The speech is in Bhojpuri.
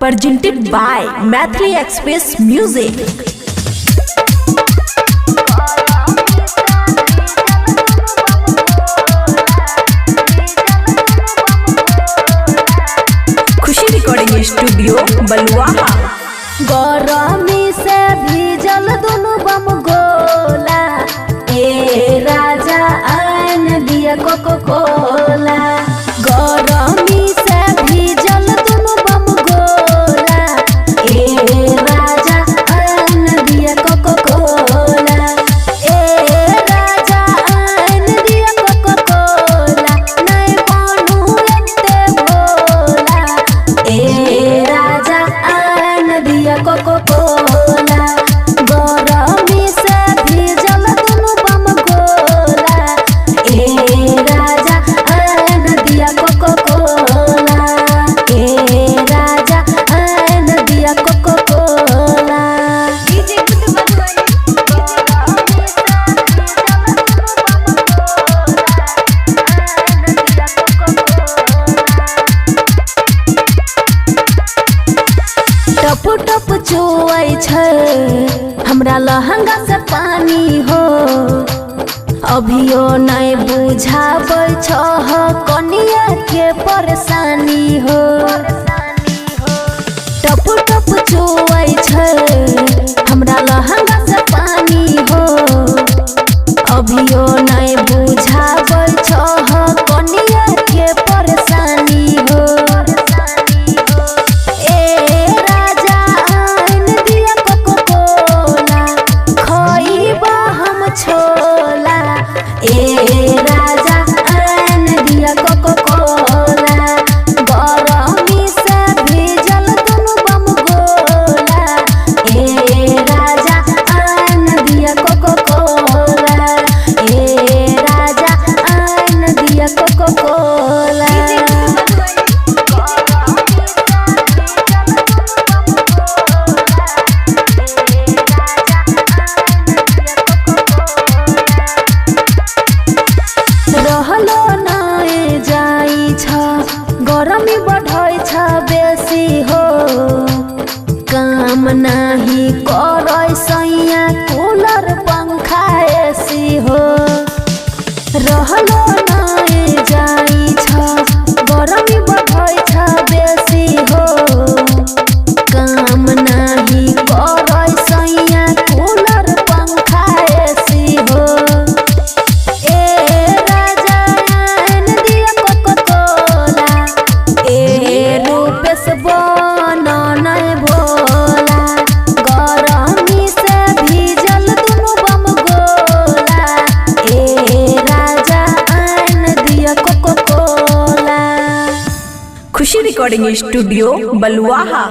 presented by Mathli Express Music. Khushi recording studio Baluaha. गरमी से भीजल दुनु बम गोला, ए राजा आन दिया कोको कोला। गरमी से भीजल दुनु बम गोला, ए राजा आन दिया कोको कोला। ए राजा आन दिया कोको कोला, नहीं बनू एते भोला। ए राजा आन दिया कोको कोला। गरमी से भीजल दुनु बम गोला, ए राजा आन दिया कोको कोला। ए राजा आन दिया कोको कोला। टप टप चुआई छै हमरा लहंगा से पानी हो, अभियो नहीं बुझाबै छह कनिया के परेशानी हो। टप टप चुआई छै हमरा लहंगा से पानी हो, अभियो नहीं बुझाबै छह कनिया के परेशानी हो। छोला ए राजा आन दिया कोको कोला। गरमी से भीजल दुनु बम गोला, ए राजा आन दिया कोको कोला। ए राजा आन दिया कोको कोला। रहलो नहीं जाई छ, गरमी बढ़ै छ बेसी हो। काम नहीं करै सैया कूलर पंखा एसी हो। रहलो नहीं जाई छ, गरमी बढ़ै छ बेसी हो। काम नहीं करै सैया कूलर पंखा एसी हो। खुशी रिकॉर्डिंग स्टूडियो बलुआहा।